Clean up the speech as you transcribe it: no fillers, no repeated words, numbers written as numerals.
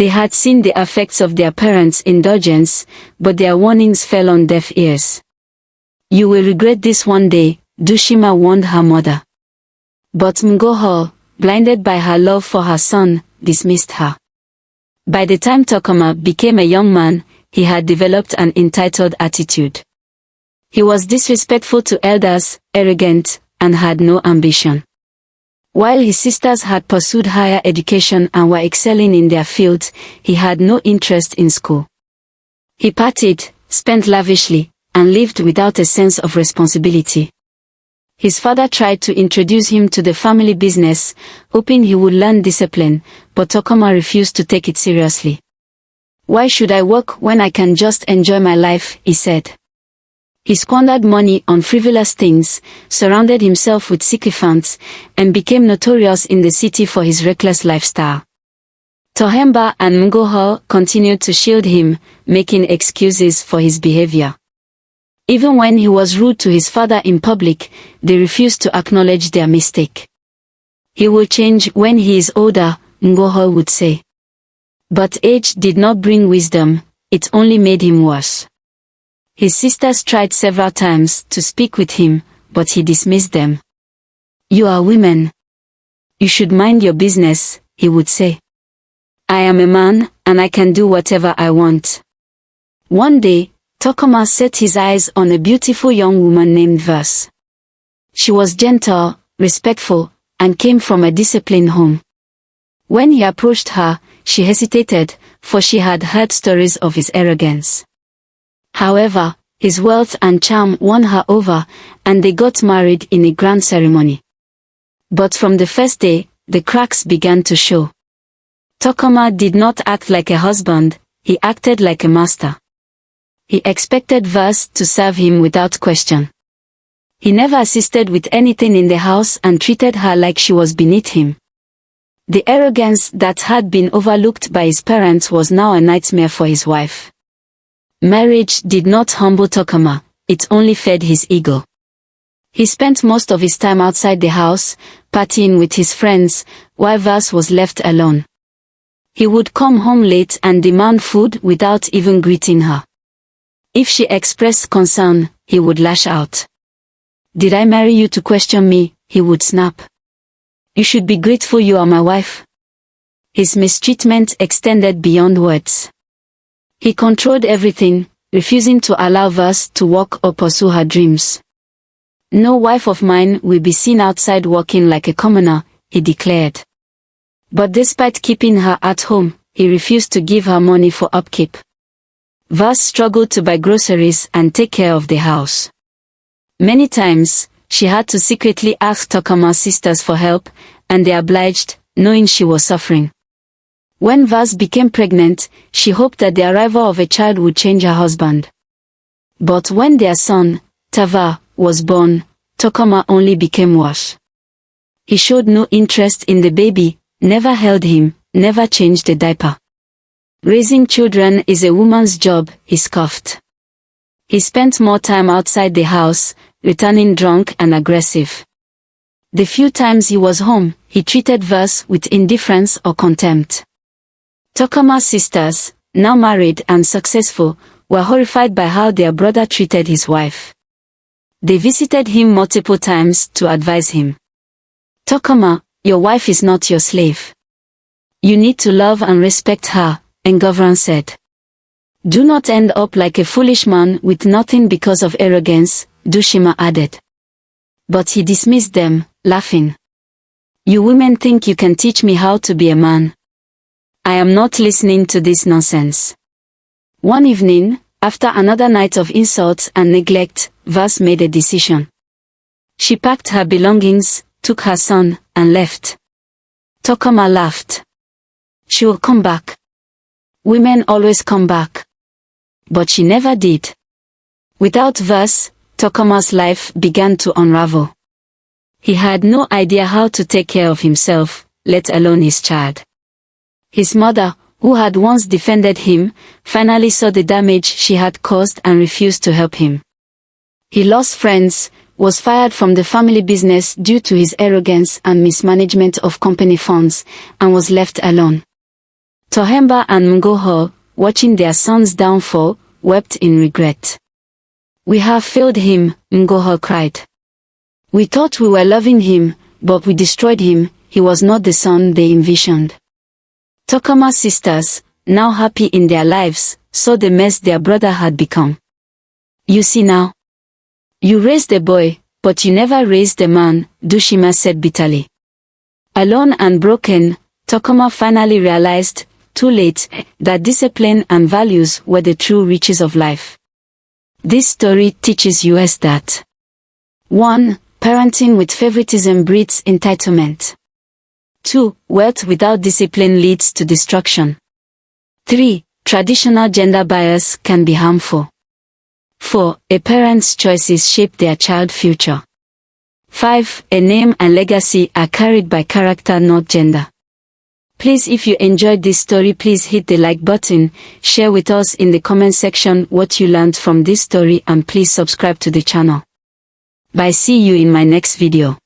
They had seen the effects of their parents' indulgence, but their warnings fell on deaf ears. "You will regret this one day," Dushima warned her mother. But Ngoho, blinded by her love for her son, dismissed her. By the time Torkuma became a young man, he had developed an entitled attitude. He was disrespectful to elders, arrogant, and had no ambition. While his sisters had pursued higher education and were excelling in their fields, he had no interest in school. He partied, spent lavishly, and lived without a sense of responsibility. His father tried to introduce him to the family business, hoping he would learn discipline, but Torkuma refused to take it seriously. "Why should I work when I can just enjoy my life?" he said. He squandered money on frivolous things, surrounded himself with sycophants, and became notorious in the city for his reckless lifestyle. Tohemba and Ngoho continued to shield him, making excuses for his behavior. Even when he was rude to his father in public, they refused to acknowledge their mistake. "He will change when he is older," Ngoho would say. But age did not bring wisdom, it only made him worse. His sisters tried several times to speak with him, but he dismissed them. "You are women. You should mind your business," he would say. "I am a man, and I can do whatever I want." One day, Torkuma set his eyes on a beautiful young woman named Verse. She was gentle, respectful, and came from a disciplined home. When he approached her, she hesitated, for she had heard stories of his arrogance. However, his wealth and charm won her over, and they got married in a grand ceremony. But from the first day, the cracks began to show. Torkuma did not act like a husband, he acted like a master. He expected Verse to serve him without question. He never assisted with anything in the house and treated her like she was beneath him. The arrogance that had been overlooked by his parents was now a nightmare for his wife. Marriage did not humble Torkuma, it only fed his ego. He spent most of his time outside the house, partying with his friends, while Verse was left alone. He would come home late and demand food without even greeting her. If she expressed concern, he would lash out. "Did I marry you to question me?" he would snap. "You should be grateful you are my wife." His mistreatment extended beyond words. He controlled everything, refusing to allow Verse to walk or pursue her dreams. "No wife of mine will be seen outside walking like a commoner," he declared. But despite keeping her at home, he refused to give her money for upkeep. Verse struggled to buy groceries and take care of the house. Many times, she had to secretly ask Torkuma's sisters for help, and they obliged, knowing she was suffering. When Verse became pregnant, she hoped that the arrival of a child would change her husband. But when their son, Tava, was born, Torkuma only became worse. He showed no interest in the baby, never held him, never changed a diaper. "Raising children is a woman's job," he scoffed. He spent more time outside the house, returning drunk and aggressive. The few times he was home, he treated Verse with indifference or contempt. Torkuma's sisters, now married and successful, were horrified by how their brother treated his wife. They visited him multiple times to advise him. "Torkuma, your wife is not your slave. You need to love and respect her," Ngoran said. "Do not end up like a foolish man with nothing because of arrogance," Dushima added. But he dismissed them, laughing. "You women think you can teach me how to be a man. I am not listening to this nonsense." One evening, after another night of insults and neglect, Verse made a decision. She packed her belongings, took her son, and left. Torkuma laughed. "She will come back. Women always come back." But she never did. Without Verse, Torkuma's life began to unravel. He had no idea how to take care of himself, let alone his child. His mother, who had once defended him, finally saw the damage she had caused and refused to help him. He lost friends, was fired from the family business due to his arrogance and mismanagement of company funds, and was left alone. Tohemba and Mgoho, watching their son's downfall, wept in regret. "We have failed him," Mgoho cried. "We thought we were loving him, but we destroyed him. He was not the son they envisioned." Torkuma's sisters, now happy in their lives, saw the mess their brother had become. "You see now? You raised a boy, but you never raised a man," Dushima said bitterly. Alone and broken, Torkuma finally realized, too late, that discipline and values were the true riches of life. This story teaches us that 1. Parenting with favoritism breeds entitlement. 2. Wealth without discipline leads to destruction. 3. Traditional gender bias can be harmful. 4. A parent's choices shape their child's future. 5. A name and legacy are carried by character, not gender. Please, if you enjoyed this story, please hit the like button, share with us in the comment section what you learned from this story, and please subscribe to the channel. Bye, see you in my next video.